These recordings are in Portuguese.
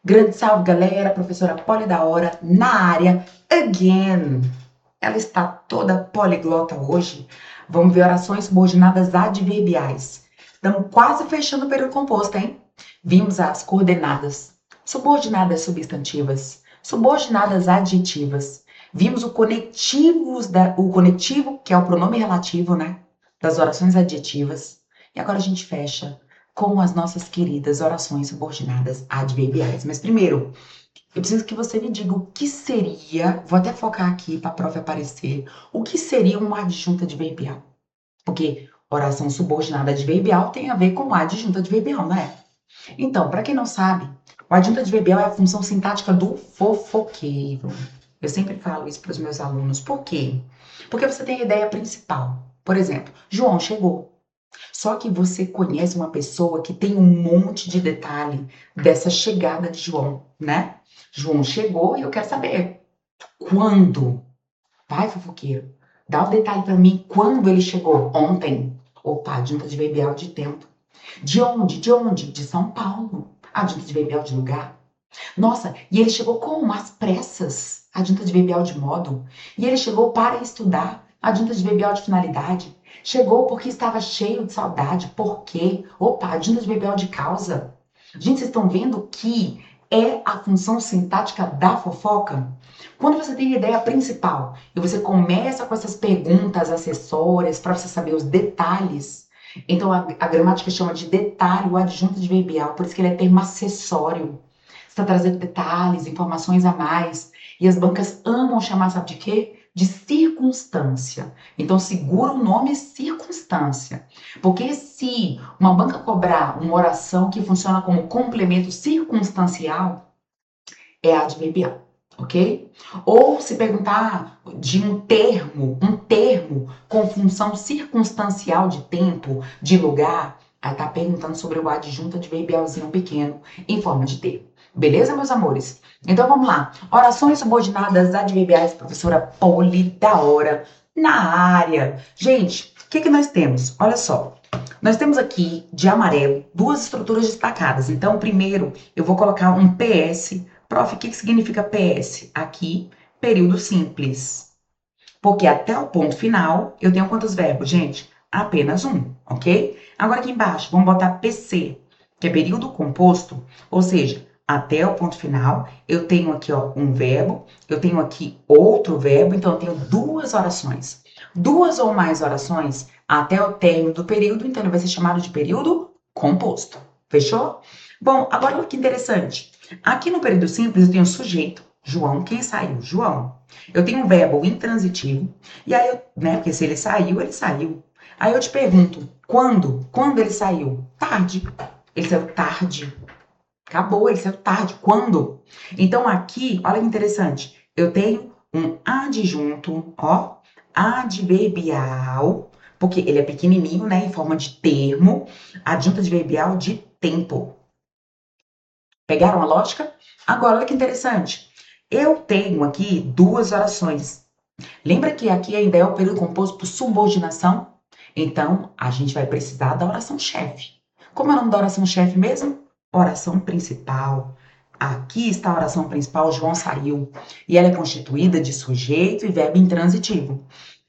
Grande salve, galera! Professora Poli da Hora na área again. Ela está toda poliglota hoje. Vamos ver orações subordinadas adverbiais. Estamos quase fechando o período composto, hein? Vimos as coordenadas, subordinadas substantivas, subordinadas adjetivas. Vimos o conectivo, que é o pronome relativo, né? Das orações adjetivas. E agora a gente fecha com as nossas queridas orações subordinadas adverbiais. Mas primeiro, eu preciso que você me diga o que seria, vou até focar aqui para a prof aparecer, o que seria uma adjunta adverbial? Porque oração subordinada adverbial tem a ver com adjunta adverbial, não é? Então, para quem não sabe, o adjunto adverbial é a função sintática do fofoqueiro. Eu sempre falo isso para os meus alunos. Por quê? Porque você tem a ideia principal. Por exemplo, João chegou. Só que você conhece uma pessoa que tem um monte de detalhe dessa chegada de João, né? João chegou e eu quero saber quando. Vai, fofoqueiro, dá o detalhe para mim quando ele chegou. Ontem. Opa, adjunta adverbial de tempo. De onde? De onde? De São Paulo. Adjunta adverbial de lugar. Nossa, e ele chegou com às pressas. Adjunta adverbial de modo. E ele chegou para estudar. Adjunta adverbial de finalidade. Chegou porque estava cheio de saudade. Por quê? Opa, adjunta adverbial de causa. Gente, vocês estão vendo que é a função sintática da fofoca? Quando você tem a ideia principal e você começa com essas perguntas acessórias para você saber os detalhes, então a gramática chama de detalhe o adjunto adverbial, por isso que ele é termo acessório. Você está trazendo detalhes, informações a mais. E as bancas amam chamar, sabe de quê? De circunstância. Então, segura o nome circunstância. Porque se uma banca cobrar uma oração que funciona como complemento circunstancial, é adverbial, ok? Ou se perguntar de um termo com função circunstancial de tempo, de lugar, aí tá perguntando sobre o adjunto adverbialzinho pequeno em forma de termo. Beleza, meus amores? Então vamos lá. Orações subordinadas adverbiais, professora Poli da Hora na área. Gente, o que nós temos? Olha só. Nós temos aqui, de amarelo, duas estruturas destacadas. Então, primeiro, eu vou colocar um PS. Prof, o que significa PS? Aqui, período simples. Porque até o ponto final, eu tenho quantos verbos, gente? Apenas um, ok? Agora aqui embaixo, vamos botar PC, que é período composto, ou seja, até o ponto final, eu tenho aqui ó, um verbo, eu tenho aqui outro verbo, então eu tenho duas orações. Duas ou mais orações até o término do período, então ele vai ser chamado de período composto. Fechou? Bom, agora olha que interessante. Aqui no período simples eu tenho sujeito, João, quem saiu? João. Eu tenho um verbo intransitivo, e aí eu, né, porque se ele saiu, ele saiu. Aí eu te pergunto, quando? Quando ele saiu? Tarde. Ele saiu tarde. Acabou, ele saiu tarde. Quando? Então aqui, olha que interessante, eu tenho um adjunto, ó, adverbial, porque ele é pequenininho, né, em forma de termo, adjunto adverbial de tempo. Pegaram a lógica? Agora, olha que interessante. Eu tenho aqui duas orações. Lembra que aqui ainda é o período composto por subordinação? Então, a gente vai precisar da oração chefe. Como é o nome da oração chefe mesmo? Oração principal. Aqui está a oração principal, João saiu. E ela é constituída de sujeito e verbo intransitivo.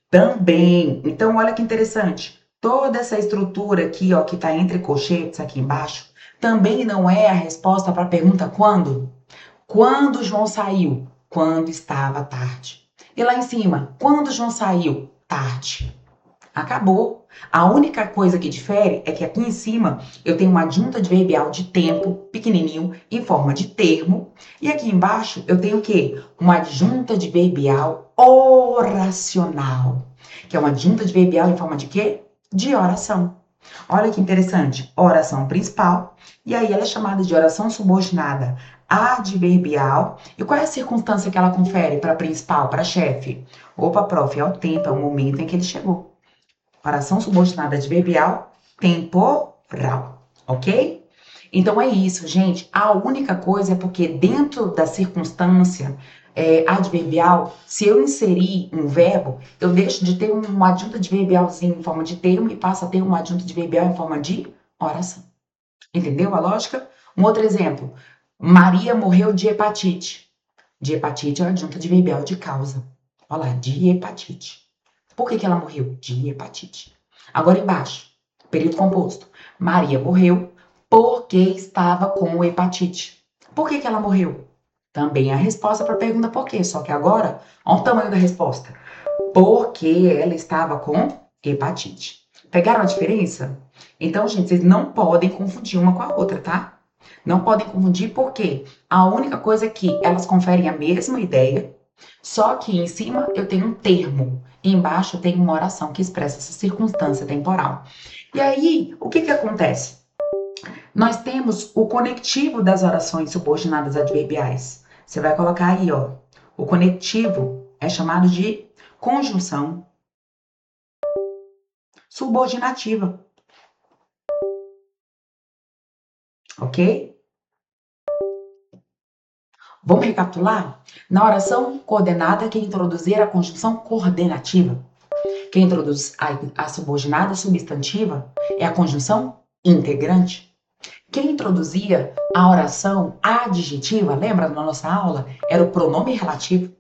Também. Então, olha que interessante. Toda essa estrutura aqui, ó, que está entre colchetes aqui embaixo, também não é a resposta para a pergunta quando? Quando João saiu? Quando estava tarde. E lá em cima, quando João saiu? Tarde. Acabou. A única coisa que difere é que aqui em cima eu tenho uma adjunta adverbial de tempo, pequenininho, em forma de termo. E aqui embaixo eu tenho o quê? Uma adjunta adverbial oracional. Que é uma adjunta adverbial em forma de quê? De oração. Olha que interessante. Oração principal. E aí ela é chamada de oração subordinada adverbial. E qual é a circunstância que ela confere para a principal, para a chefe? Opa, prof, é o tempo, é o momento em que ele chegou. Oração subordinada adverbial temporal, ok? Então é isso, gente. A única coisa é porque dentro da circunstância adverbial, se eu inserir um verbo, eu deixo de ter um adjunto adverbialzinho em forma de termo e passo a ter um adjunto adverbial em forma de oração. Entendeu a lógica? Um outro exemplo. Maria morreu de hepatite. De hepatite é a adjunta adverbial de causa. Olha lá, de hepatite. Por que ela morreu? De hepatite. Agora embaixo, período composto. Maria morreu porque estava com hepatite. Por que ela morreu? Também é a resposta para a pergunta por quê. Só que agora, olha o tamanho da resposta. Porque ela estava com hepatite. Pegaram a diferença? Então, gente, vocês não podem confundir uma com a outra, tá? Não podem confundir porque a única coisa é que elas conferem a mesma ideia, só que em cima eu tenho um termo e embaixo eu tenho uma oração que expressa essa circunstância temporal. E aí, o que que acontece? Nós temos o conectivo das orações subordinadas adverbiais. Você vai colocar aí, ó. O conectivo é chamado de conjunção subordinativa, ok? Vamos recapitular? Na oração coordenada, quem introduzir a conjunção coordenativa. Quem introduz a subordinada substantiva é a conjunção integrante. Quem introduzia a oração adjetiva, lembra na nossa aula? Era o pronome relativo.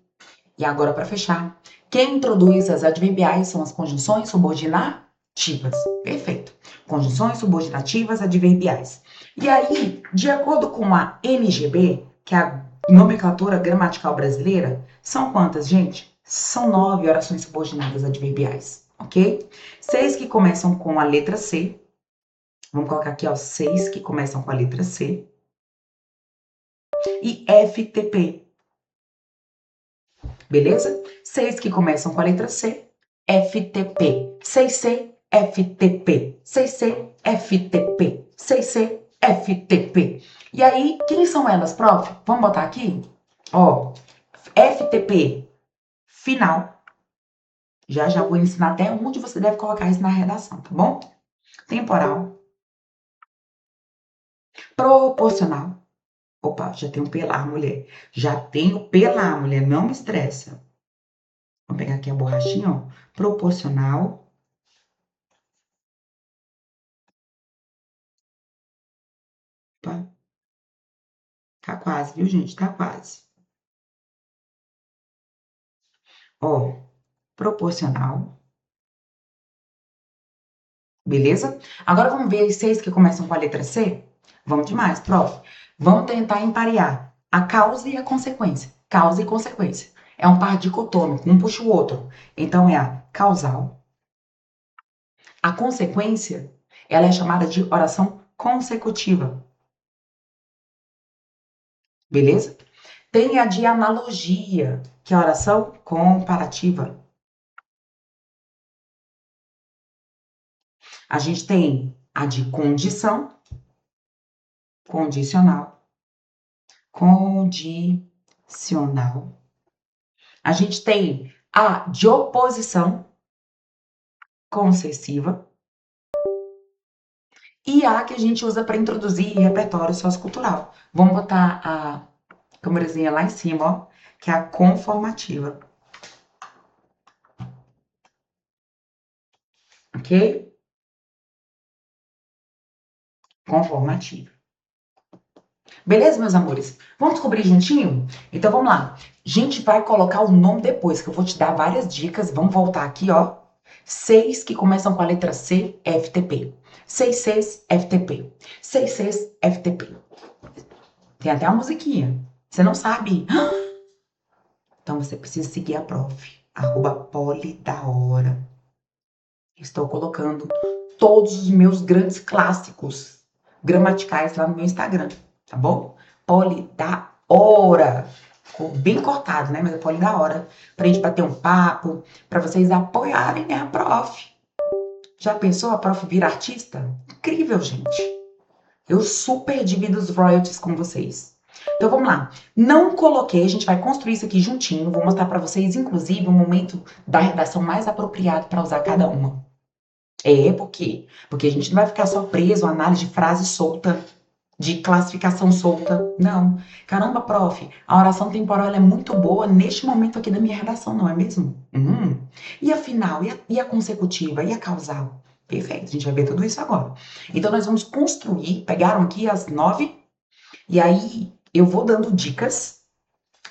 E agora, para fechar, quem introduz as adverbiais são as conjunções subordinativas. Perfeito. Conjunções subordinativas adverbiais. E aí, de acordo com a NGB, que é a nomenclatura gramatical brasileira, são quantas, gente? São 9 orações subordinadas adverbiais, ok? 6 que começam com a letra C. Vamos colocar aqui, ó, 6 que começam com a letra C. E FTP. Beleza? 6 que começam com a letra C. FTP. 6C, FTP. 6C, FTP. 6C, FTP. E aí, quem são elas, prof? Vamos botar aqui? Ó, FTP, final. Já já vou ensinar até onde você deve colocar isso na redação, tá bom? Temporal. Proporcional. Opa, já tenho pelar, mulher. Já tenho pelar, mulher. Não me estressa. Vou pegar aqui a borrachinha, ó. Proporcional. Opa. Tá quase, viu, gente? Tá quase. Ó, proporcional. Beleza? Agora vamos ver as 6 que começam com a letra C? Vamos demais, prof. Vamos tentar emparear a causa e a consequência. Causa e consequência. É um par dicotômico, um puxa o outro. Então é a causal. A consequência, ela é chamada de oração consecutiva. Beleza? Tem a de analogia, que é a oração comparativa. A gente tem a de condição, condicional, condicional. A gente tem a de oposição concessiva e a que a gente usa para introduzir repertório sociocultural. Vamos botar a câmerazinha lá em cima, ó, que é a conformativa. Ok? Conformativa. Beleza, meus amores? Vamos descobrir juntinho? Então vamos lá. A gente vai colocar o nome depois, que eu vou te dar várias dicas. Vamos voltar aqui, ó. 6 que começam com a letra C, FTP. 6 Cs, FTP. 6 Cs, FTP. Tem até uma musiquinha. Você não sabe? Então você precisa seguir a prof. @polidaora. Estou colocando todos os meus grandes clássicos gramaticais lá no meu Instagram, tá bom? Polidaora. Ficou bem cortado, né? Mas é Polidaora. Pra gente bater um papo, pra vocês apoiarem, né, a prof. Já pensou a prof vir artista? Incrível, gente. Eu super divido os royalties com vocês. Então vamos lá. Não coloquei, a gente vai construir isso aqui juntinho. Vou mostrar pra vocês, inclusive, o momento da redação mais apropriado pra usar cada uma. Por quê? Porque a gente não vai ficar só preso à análise de frase solta, de classificação solta. Não. Caramba, prof, a oração temporal ela é muito boa neste momento aqui da minha redação, não é mesmo? E a final? E a consecutiva? E a causal? Perfeito, a gente vai ver tudo isso agora. Então, nós vamos construir, pegaram aqui as 9, e aí eu vou dando dicas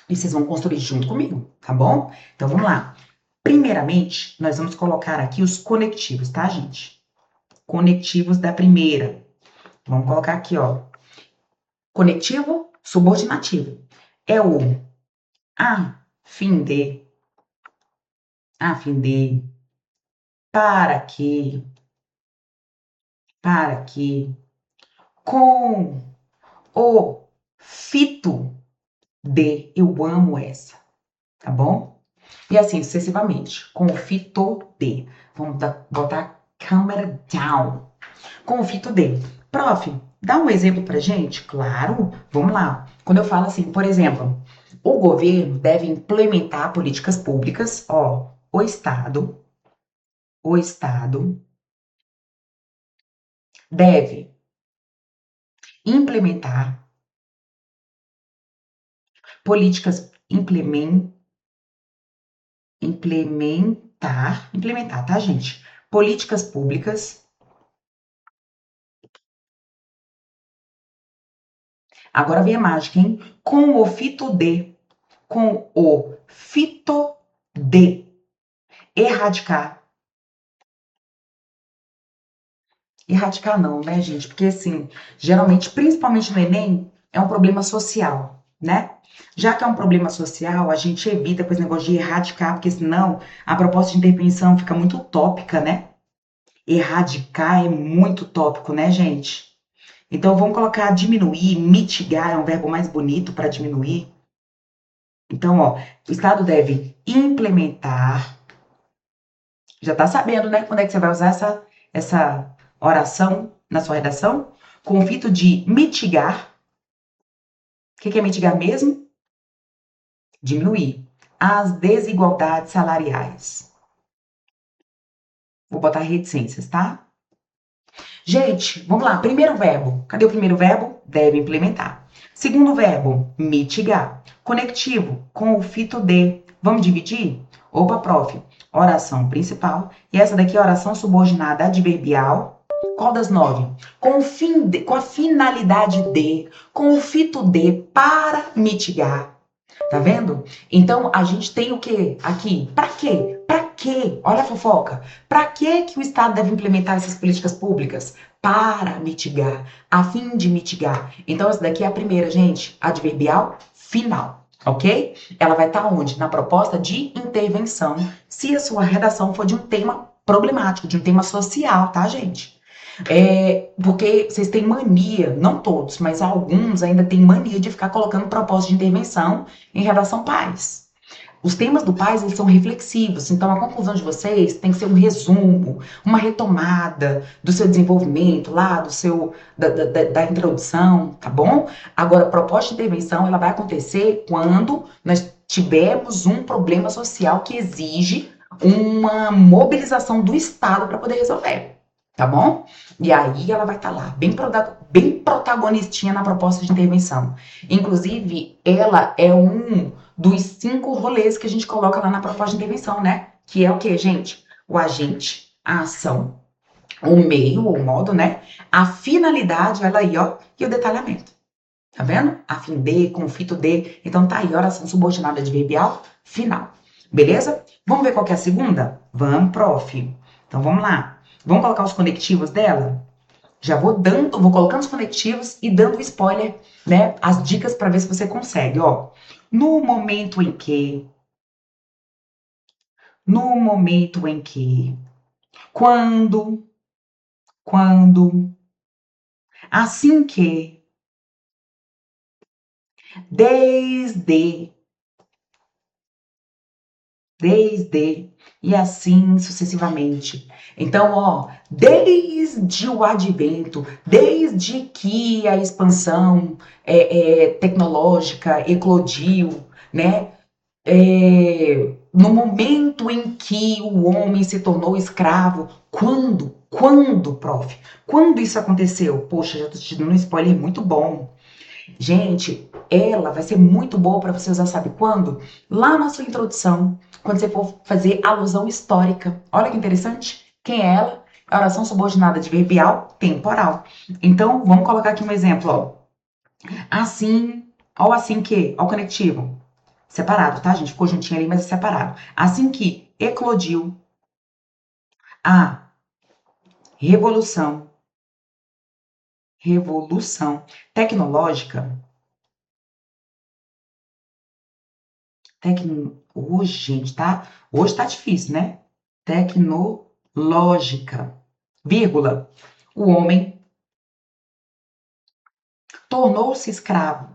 e vocês vão construir junto comigo, tá bom? Então vamos lá. Primeiramente, nós vamos colocar aqui os conectivos, tá, gente? Conectivos da primeira. Vamos colocar aqui, ó. Conectivo subordinativo. É o a fim de, para que, com o fito de, eu amo essa, tá bom? E assim sucessivamente, com o fito de. Vamos botar a câmera down. Com o fito de. Prof, dá um exemplo pra gente? Claro, vamos lá. Quando eu falo assim, por exemplo, o governo deve implementar políticas públicas, ó, o Estado deve implementar políticas, implementar, tá, gente? Políticas públicas. Agora vem a mágica, hein? Com o fito de erradicar. Erradicar não, né, gente? Porque assim, geralmente, principalmente no Enem, é um problema social, né? Já que é um problema social, a gente evita com esse negócio de erradicar, porque senão a proposta de intervenção fica muito utópica, né? Erradicar é muito utópico, né, gente? Então vamos colocar diminuir, mitigar é um verbo mais bonito para diminuir. Então, ó, o Estado deve implementar. Já tá sabendo, né? Quando é que você vai usar essa oração na sua redação? Com o fito de mitigar. O que é mitigar mesmo? Diminuir as desigualdades salariais. Vou botar reticências, tá? Gente, vamos lá. Primeiro verbo. Cadê o primeiro verbo? Deve implementar. Segundo verbo, mitigar. Conectivo, com o fito de. Vamos dividir? Opa, prof. Oração principal. E essa daqui é a oração subordinada adverbial. Qual das 9? Com a finalidade de, com o fito de, para mitigar. Tá vendo? Então, a gente tem o quê aqui? Pra quê? Pra quê? Olha a fofoca. Pra quê que o Estado deve implementar essas políticas públicas? Para mitigar, a fim de mitigar. Então, essa daqui é a primeira, gente, adverbial final, ok? Ela vai estar onde? Na proposta de intervenção, se a sua redação for de um tema problemático, de um tema social, tá, gente? Porque vocês têm mania, não todos, mas alguns ainda têm mania de ficar colocando propósito de intervenção em redação PAS. Os temas do PAS, eles são reflexivos, então a conclusão de vocês tem que ser um resumo, uma retomada do seu desenvolvimento lá, da introdução, tá bom? Agora, a proposta de intervenção, ela vai acontecer quando nós tivermos um problema social que exige uma mobilização do Estado para poder resolver. Tá bom? E aí ela vai estar lá, bem protagonistinha na proposta de intervenção. Inclusive, ela é um dos 5 rolês que a gente coloca lá na proposta de intervenção, né? Que é o quê, gente? O agente, a ação, o meio, o modo, né? A finalidade, ela aí, ó, e o detalhamento. Tá vendo? A fim de, conflito de. Então tá aí, oração subordinada adverbial final. Beleza? Vamos ver qual que é a segunda? Vamos, prof. Então vamos lá. Vamos colocar os conectivos dela? Já vou colocando os conectivos e dando spoiler, né? As dicas para ver se você consegue, ó. No momento em que, quando, assim que, desde, e assim sucessivamente. Então, ó, desde o advento, desde que a expansão tecnológica eclodiu, né? No momento em que o homem se tornou escravo, quando? Quando, prof? Quando isso aconteceu? Poxa, já tô te dando um spoiler muito bom. Gente, ela vai ser muito boa para você usar, sabe quando? Lá na sua introdução, quando você for fazer alusão histórica. Olha que interessante. Quem é ela? É a oração subordinada adverbial temporal. Então, vamos colocar aqui um exemplo, ó. Assim Ó, assim que, ó, o conectivo. Separado, tá, gente? Ficou juntinho ali, mas é separado. Assim que eclodiu a revolução, revolução tecnológica, hoje, gente, tá? Hoje tá difícil, né? Tecnológica, vírgula. O homem tornou-se escravo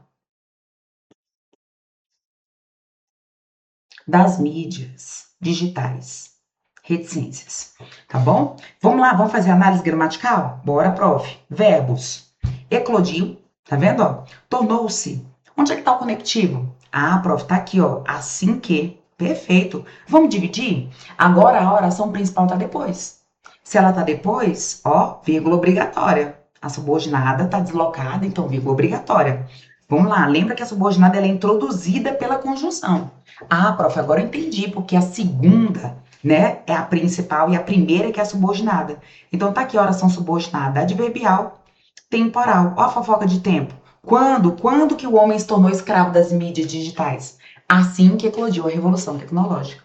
das mídias digitais, reticências, tá bom? Vamos lá, vamos fazer análise gramatical? Bora, prof. Verbos. Eclodiu, tá vendo, ó? Tornou-se. Onde é que tá o conectivo? Ah, prof, tá aqui, ó. Assim que. Perfeito. Vamos dividir? Agora a oração principal tá depois. Se ela tá depois, ó, vírgula obrigatória. A subordinada tá deslocada, então vírgula obrigatória. Vamos lá, lembra que a subordinada ela é introduzida pela conjunção. Ah, prof, agora eu entendi, porque a segunda, né, é a principal e a primeira que é a subordinada. Então tá aqui a oração subordinada, adverbial, temporal. Ó a fofoca de tempo. Quando? Quando que o homem se tornou escravo das mídias digitais? Assim que eclodiu a revolução tecnológica.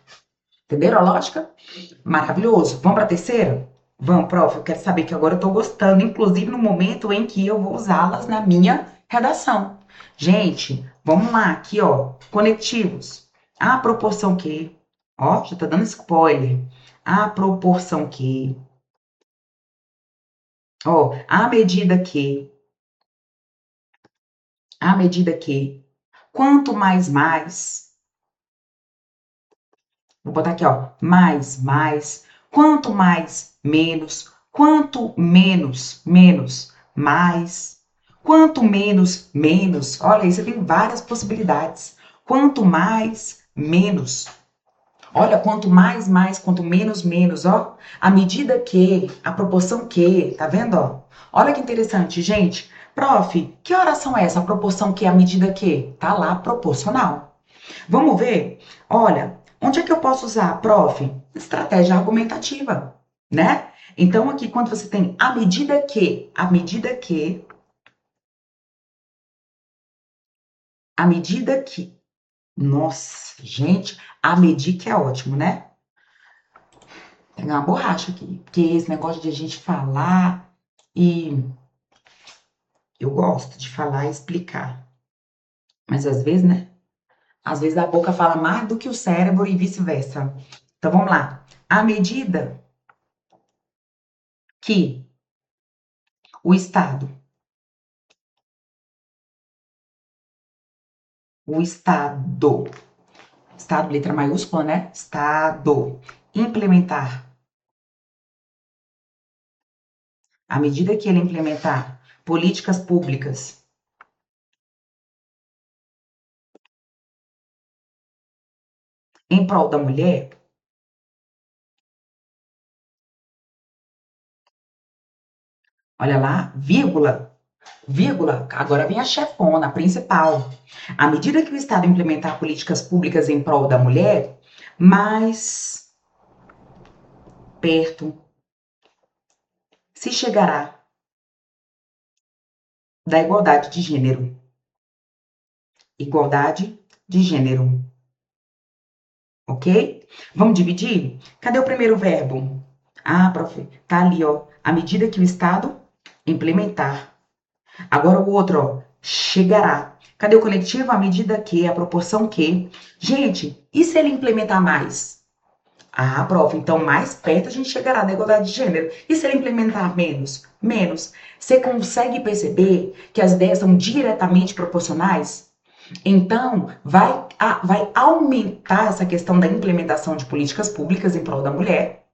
Entenderam a lógica? Maravilhoso. Vamos para a terceira? Vamos, prof, eu quero saber que agora eu tô gostando, inclusive no momento em que eu vou usá-las na minha redação. Gente, vamos lá, aqui, ó, conectivos. A proporção que, ó, já tá dando spoiler. A proporção que, ó, à medida que, quanto mais, vou botar aqui, ó, mais, quanto mais, menos, mais, quanto menos, olha aí, você tem várias possibilidades. Quanto mais, menos. Olha, quanto mais, quanto menos, ó. À medida que, a proporção que, tá vendo, ó? Olha que interessante, gente. Prof, que oração é essa? A proporção que, à medida que? Tá lá, proporcional. Vamos ver? Olha, onde é que eu posso usar, prof? Estratégia argumentativa, né? Então, aqui, quando você tem à medida que, nossa, gente, a medir que é ótimo, né? Tem uma borracha aqui, porque esse negócio de a gente falar e eu gosto de falar e explicar, mas às vezes, né? Às vezes a boca fala mais do que o cérebro e vice-versa. Então vamos lá. À medida que o Estado, Estado, letra maiúscula, né? Estado, implementar. À medida que ele implementar políticas públicas em prol da mulher, olha lá, vírgula, agora vem a chefona, a principal. À medida que o Estado implementar políticas públicas em prol da mulher, mais perto se chegará da igualdade de gênero. Igualdade de gênero, ok? Vamos dividir? Cadê o primeiro verbo? Ah, prof, tá ali, ó. À medida que o Estado implementar. Agora o outro, ó, chegará. Cadê o conectivo? À medida que, a proporção que. Gente, e se ele implementar mais? Ah, prof, então mais perto a gente chegará da igualdade de gênero. E se ele implementar menos? Menos. Você consegue perceber que as ideias são diretamente proporcionais? Então, vai aumentar essa questão da implementação de políticas públicas em prol da mulher,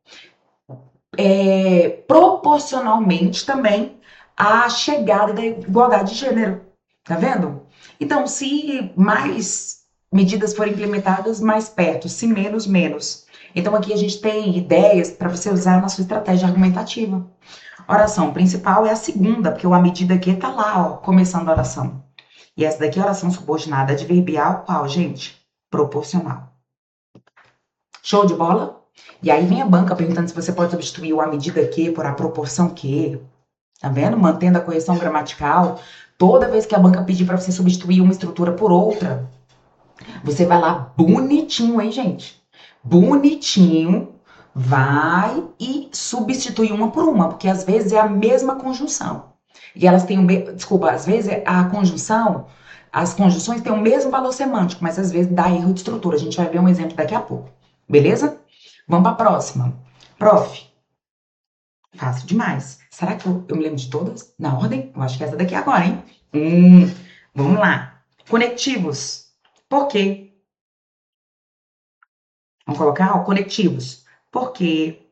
proporcionalmente também à chegada da igualdade de gênero. Tá vendo? Então, se mais medidas forem implementadas, mais perto, se menos, menos. Então, aqui a gente tem ideias para você usar na sua estratégia argumentativa. Oração principal é a segunda, porque o à medida que tá lá, ó, começando a oração. E essa daqui é a oração subordinada adverbial, qual, gente? Proporcional. Show de bola? E aí vem a banca perguntando se você pode substituir o à medida que por a proporção que. Tá vendo? Mantendo a correção gramatical. Toda vez que a banca pedir para você substituir uma estrutura por outra, você vai lá bonitinho, hein, gente? Bonitinho, vai e substitui uma por uma, porque às vezes é a mesma conjunção. E elas têm o mesmo. Desculpa, às vezes a conjunção, as conjunções têm o mesmo valor semântico, mas às vezes dá erro de estrutura. A gente vai ver um exemplo daqui a pouco. Beleza? Vamos para a próxima. Prof, fácil demais. Será que eu me lembro de todas? Na ordem? Eu acho que é essa daqui é agora, hein? Vamos lá. Conectivos. Por quê? Vamos colocar, ó, conectivos. Por quê?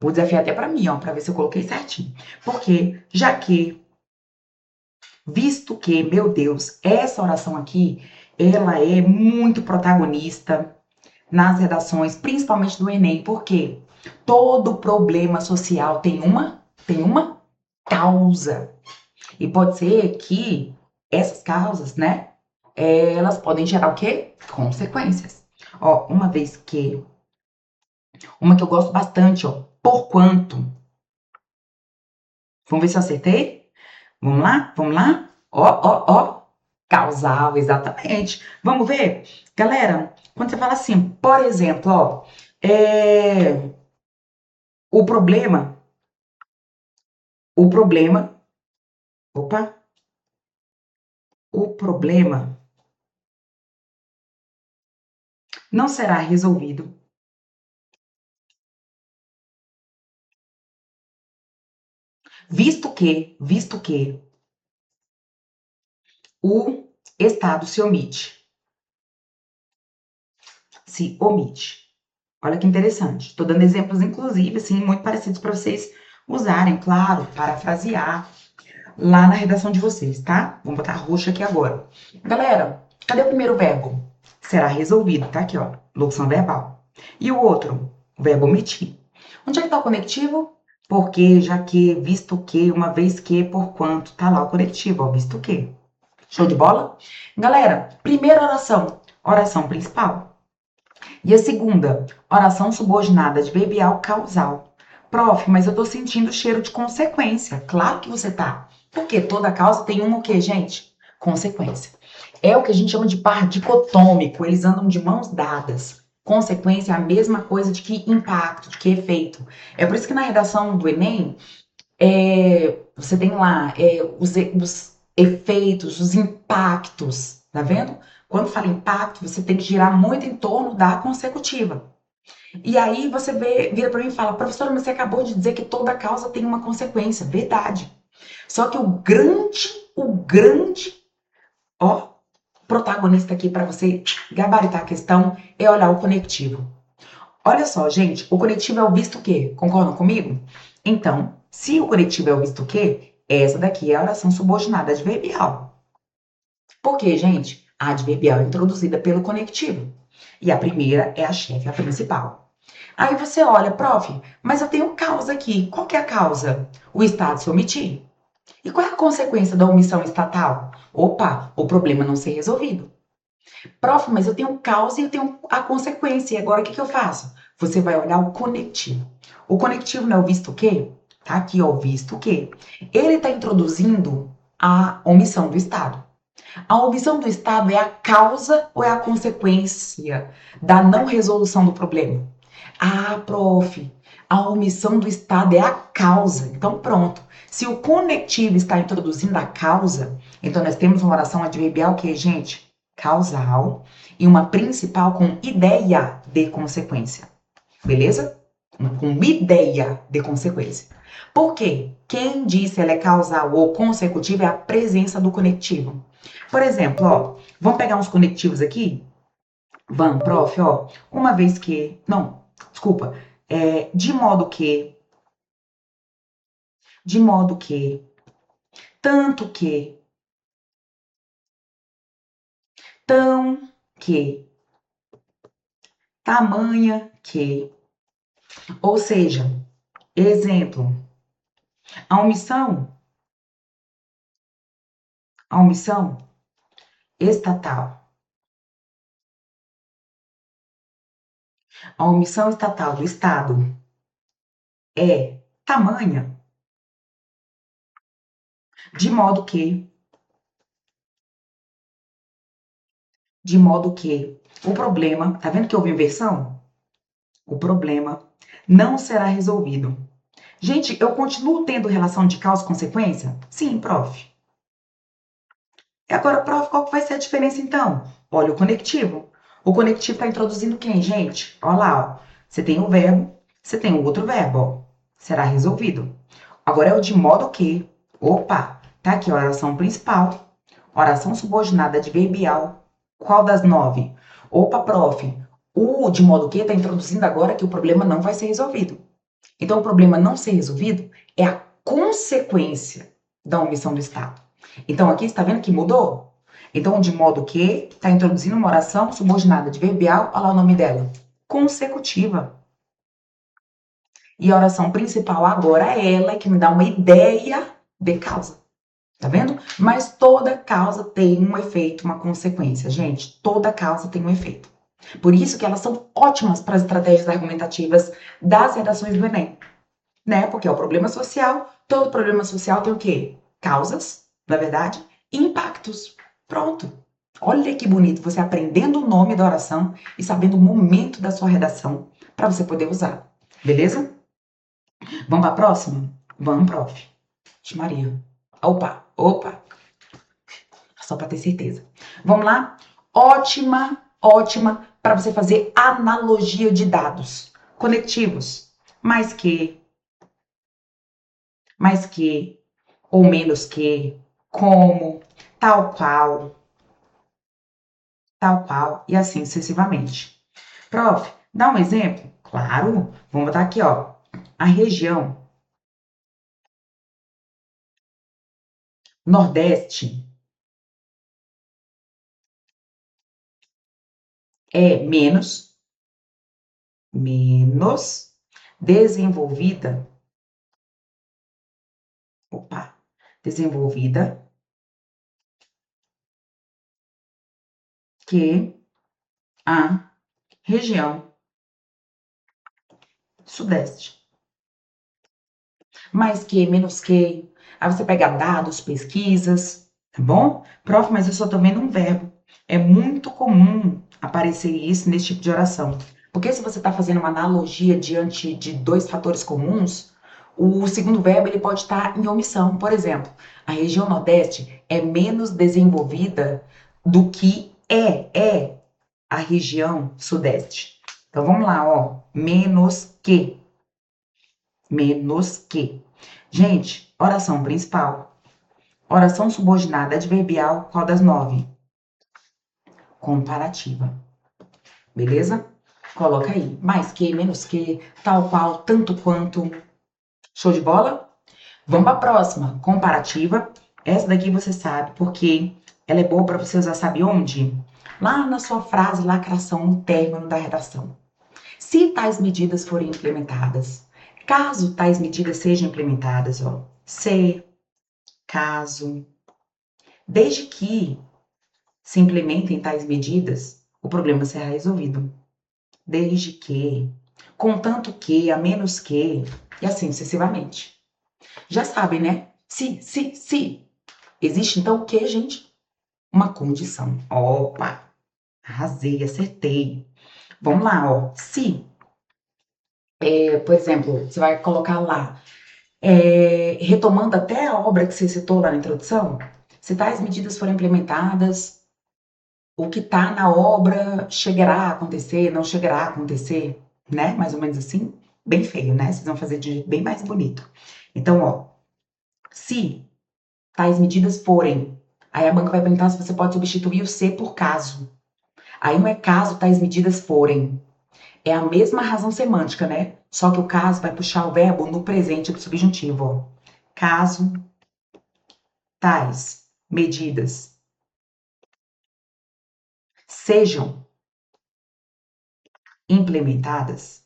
Vou desafiar até para mim, ó, para ver se eu coloquei certinho. Porque, já que, visto que, meu Deus, essa oração aqui, ela é muito protagonista nas redações, principalmente do Enem. Por quê? Todo problema social tem uma causa. E pode ser que essas causas, né, elas podem gerar o quê? Consequências. Ó, uma que eu gosto bastante, ó, por quanto. Vamos ver se eu acertei? Vamos lá? Vamos lá? Ó, ó, ó. Causal, exatamente. Vamos ver? Galera, quando você fala assim, por exemplo, ó, o problema, o problema, opa, o problema não será resolvido, visto que o Estado se omite. Olha que interessante. Estou dando exemplos, inclusive, assim, muito parecidos para vocês usarem, claro, parafrasear lá na redação de vocês, tá? Vamos botar roxo aqui agora. Galera, cadê o primeiro verbo? Será resolvido, tá aqui, ó, locução verbal. E o outro? O verbo omitir. Onde é que tá o conectivo? Porque, já que, visto que, uma vez que, por quanto, tá lá o conectivo, ó, visto que. Show de bola? Galera, primeira oração, oração principal. E a segunda, oração subordinada adverbial causal. Prof, mas eu tô sentindo cheiro de consequência. Claro que você tá. Porque toda causa tem uma o quê, gente? Consequência. É o que a gente chama de par dicotômico. Eles andam de mãos dadas. Consequência é a mesma coisa de que impacto, de que efeito. É por isso que na redação do Enem, você tem lá os efeitos, os impactos, tá vendo? Quando fala impacto, você tem que girar muito em torno da consecutiva. E aí você vira para mim e fala, professora, mas você acabou de dizer que toda causa tem uma consequência. Verdade. Só que o grande, ó, protagonista aqui para você gabaritar a questão é olhar o conectivo. Olha só, gente, o conectivo é o visto que. Concordam comigo? Então, se o conectivo é o visto que, essa daqui é a oração subordinada adverbial. Por quê, gente? A adverbial é introduzida pelo conectivo. E a primeira é a chefe, a principal. Aí você olha, prof, mas eu tenho causa aqui. Qual que é a causa? O Estado se omitir. E qual é a consequência da omissão estatal? Opa, o problema não ser resolvido. Prof, mas eu tenho causa e eu tenho a consequência. E agora o que, que eu faço? Você vai olhar o conectivo. O conectivo não é o visto que? Tá aqui, ó, o visto que. Ele está introduzindo a omissão do Estado. A omissão do Estado é a causa ou é a consequência da não resolução do problema? Ah, prof, a omissão do Estado é a causa. Então, pronto. Se o conectivo está introduzindo a causa, então nós temos uma oração adverbial que é, gente, causal e uma principal com ideia de consequência. Beleza? Com ideia de consequência. Por quê? Quem disse ela é causal ou consecutiva é a presença do conectivo. Por exemplo, ó, vamos pegar uns conectivos aqui? Vamos, prof, ó. Uma vez que. Não, desculpa. De modo que. De modo que. Tanto que. Tão que. Tamanha que. Ou seja, exemplo. A omissão. A omissão estatal. A omissão estatal do Estado é tamanha. De modo que o problema, tá vendo que houve inversão? O problema não será resolvido. Gente, eu continuo tendo relação de causa e consequência? Sim, prof. E agora, prof, qual que vai ser a diferença então? Olha o conectivo. O conectivo está introduzindo quem, gente? Olha lá, ó. Você tem o verbo, você tem o outro verbo, ó. Será resolvido. Agora é o de modo que. Opa, tá aqui a oração principal, oração subordinada adverbial. Qual das 9? Opa, prof, o de modo que está introduzindo agora que o problema não vai ser resolvido. Então, o problema não ser resolvido é a consequência da omissão do Estado. Então, aqui está vendo que mudou? Então, de modo que está introduzindo uma oração subordinada adverbial, olha lá o nome dela, consecutiva. E a oração principal agora é ela que me dá uma ideia de causa. Tá vendo? Mas toda causa tem um efeito, uma consequência. Gente, toda causa tem um efeito. Por isso que elas são ótimas para as estratégias argumentativas das redações do Enem. Né? Porque é o problema social. Todo problema social tem o quê? Causas, na verdade, e impactos. Pronto. Olha que bonito você aprendendo o nome da oração e sabendo o momento da sua redação para você poder usar. Beleza? Vamos para a próxima? Vamos, prof. Maria. Opa. Só para ter certeza. Vamos lá? Ótima para você fazer analogia de dados conectivos. Mais que, ou menos que, como, tal qual, e assim sucessivamente. Prof, dá um exemplo? Claro, vamos botar aqui, ó. A região Nordeste é menos desenvolvida, desenvolvida que a região Sudeste. Mais que, menos que. Aí você pega dados, pesquisas, tá bom? Prof, mas eu só tô vendo um verbo. É muito comum aparecer isso nesse tipo de oração. Porque se você está fazendo uma analogia diante de dois fatores comuns, o segundo verbo ele pode estar em omissão. Por exemplo, a região Nordeste é menos desenvolvida do que é a região Sudeste. Então vamos lá, ó. Menos que. Menos que. Gente, oração principal. Oração subordinada adverbial, qual das 9? Comparativa. Beleza? Coloca aí. Mais que, menos que, tal qual, tanto quanto. Show de bola? Vamos para a próxima. Comparativa. Essa daqui você sabe porque ela é boa para você usar, sabe onde? Lá na sua frase lacração, no término da redação. Se tais medidas forem implementadas, caso tais medidas sejam implementadas, ó, se, caso, desde que se implementem tais medidas, o problema será resolvido. Desde que, contanto que, a menos que, e assim sucessivamente. Já sabem, né? Se. Existe então o que, gente? Uma condição. Opa, arrasei, acertei. Vamos lá, ó. Se, por exemplo, você vai colocar lá, retomando até a obra que você citou lá na introdução, se tais medidas forem implementadas, o que está na obra chegará a acontecer, não chegará a acontecer, né? Mais ou menos assim. Bem feio, né? Vocês vão fazer de jeito bem mais bonito. Então, ó, se tais medidas forem, aí a banca vai perguntar se você pode substituir o se por caso. Aí não é caso tais medidas forem. É a mesma razão semântica, né? Só que o caso vai puxar o verbo no presente do subjuntivo, ó. Caso tais medidas sejam implementadas,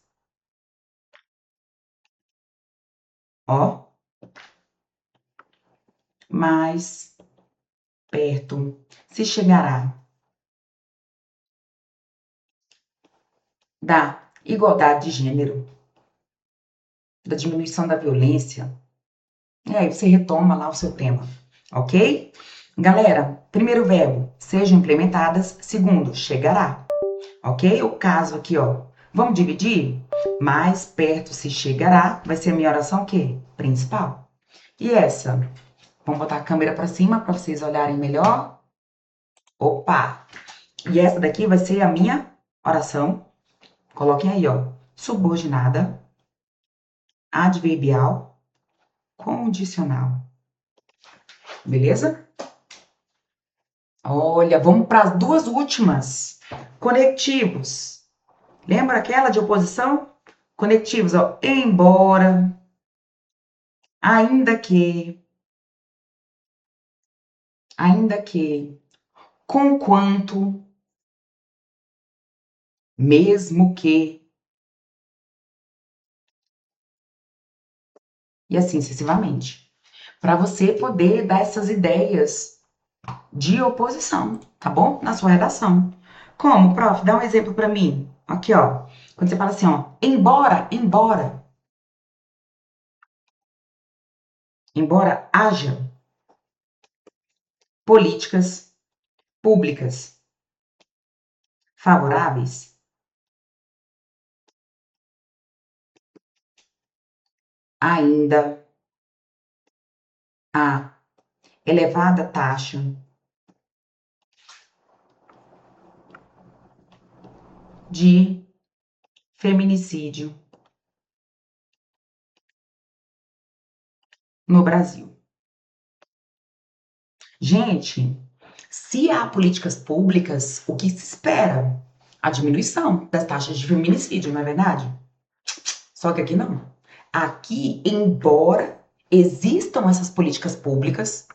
ó, mais perto se chegará da igualdade de gênero, da diminuição da violência. E aí você retoma lá o seu tema. ok? Galera, primeiro verbo, sejam implementadas. Segundo, chegará, ok? O caso aqui, ó, vamos dividir? Mais perto se chegará, vai ser a minha oração o quê? Principal. E essa? Vamos botar a câmera para cima para vocês olharem melhor. Opa! E essa daqui vai ser a minha oração. Coloquem aí, ó, subordinada, adverbial, condicional. Beleza? Olha, vamos para as duas últimas. Conectivos. Lembra aquela de oposição? Conectivos, ó. Embora, ainda que, conquanto, mesmo que, e assim sucessivamente. Para você poder dar essas ideias de oposição, tá bom? Na sua redação. Como, prof? Dá um exemplo para mim. Aqui, ó. Quando você fala assim, ó, embora haja políticas públicas favoráveis, ainda há elevada taxa de feminicídio no Brasil. Gente, se há políticas públicas, o que se espera? A diminuição das taxas de feminicídio, não é verdade? Só que aqui não. Aqui, embora existam essas políticas públicas,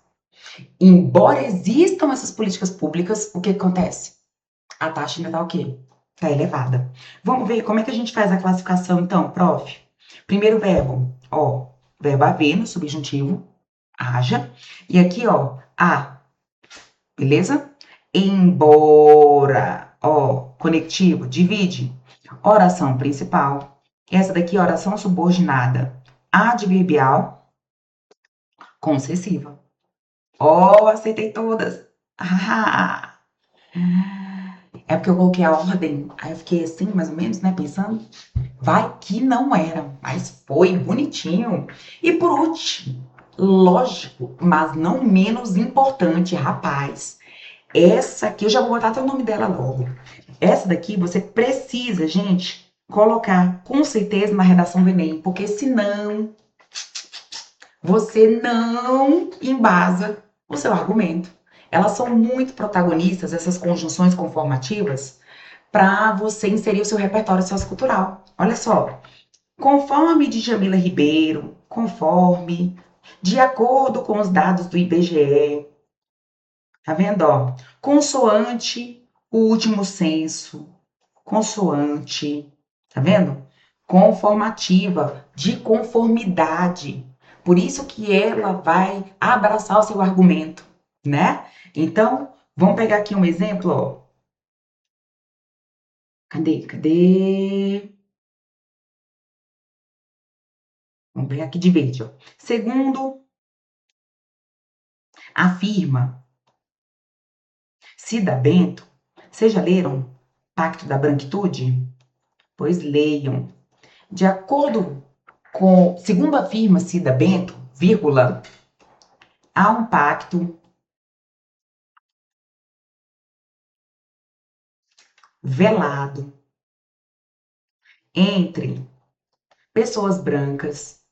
o que acontece? A taxa ainda tá o quê? Tá elevada. Vamos ver como é que a gente faz a classificação, então, prof. Primeiro verbo, ó, verbo haver no subjuntivo, haja. E aqui, ó, a, beleza? Embora, ó, conectivo, divide. Oração principal. Essa daqui é oração subordinada. Adverbial, concessiva. Ó, acertei todas. Ah, é porque eu coloquei a ordem, aí eu fiquei assim, mais ou menos, né, pensando. Vai que não era, mas foi bonitinho. E por último, lógico, mas não menos importante, rapaz. Essa aqui, eu já vou botar até o nome dela logo. Essa daqui você precisa, gente, colocar com certeza na redação do Enem, porque senão você não embasa o seu argumento. Elas são muito protagonistas, essas conjunções conformativas, para você inserir o seu repertório sociocultural. Olha só. Conforme de Jamila Ribeiro, conforme, de acordo com os dados do IBGE, tá vendo, ó? Consoante o último censo, consoante, tá vendo? Conformativa, de conformidade. Por isso que ela vai abraçar o seu argumento, né? Então, vamos pegar aqui um exemplo, ó. Cadê? Vamos pegar aqui de verde, ó. Segundo, afirma Cida Bento. Vocês já leram Pacto da Branquitude? Pois leiam. De acordo com, segundo afirma Cida Bento, vírgula, há um pacto velado entre pessoas brancas,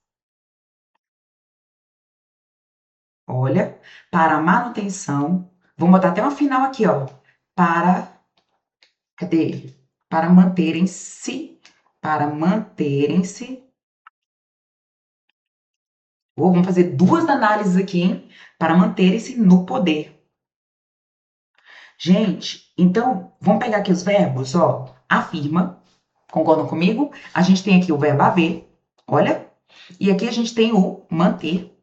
olha, para a manutenção, vamos botar até uma final aqui, ó, para, cadê? Para manterem-se, vamos fazer duas análises aqui, hein? Para manterem-se no poder. Gente, então, vamos pegar aqui os verbos, ó. Afirma, concordam comigo? A gente tem aqui o verbo haver, olha. E aqui a gente tem o manter.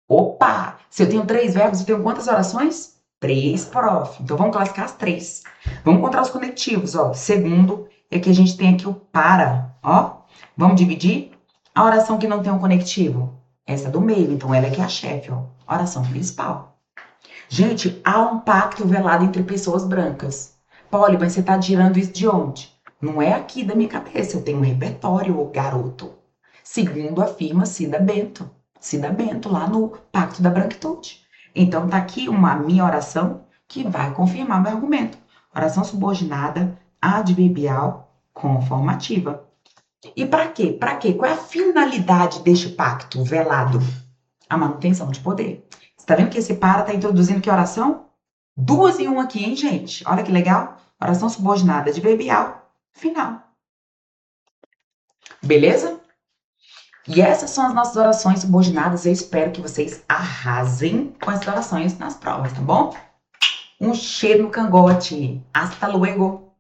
Opa! Se eu tenho 3 verbos, eu tenho quantas orações? 3, prof. Então, vamos classificar as 3. Vamos encontrar os conectivos, ó. Segundo, e aqui a gente tem aqui o para, ó. Vamos dividir? A oração que não tem um conectivo? Essa do meio, então ela é que é a chefe, ó. Oração principal. Gente, há um pacto velado entre pessoas brancas. Polly, mas você tá tirando isso de onde? Não é aqui da minha cabeça, eu tenho um repertório, ô garoto. Segundo afirma Cida Bento. Cida Bento, lá no Pacto da Branquitude. Então tá aqui uma minha oração que vai confirmar meu argumento. Oração subordinada, adverbial, conformativa. E para quê? Para quê? Qual é a finalidade deste pacto velado? A manutenção de poder. Você tá vendo que esse para tá introduzindo que oração? Duas em uma aqui, hein, gente? Olha que legal. Oração subordinada adverbial, final. Beleza? E essas são as nossas orações subordinadas. Eu espero que vocês arrasem com essas orações nas provas, tá bom? Um cheiro no cangote. Hasta luego!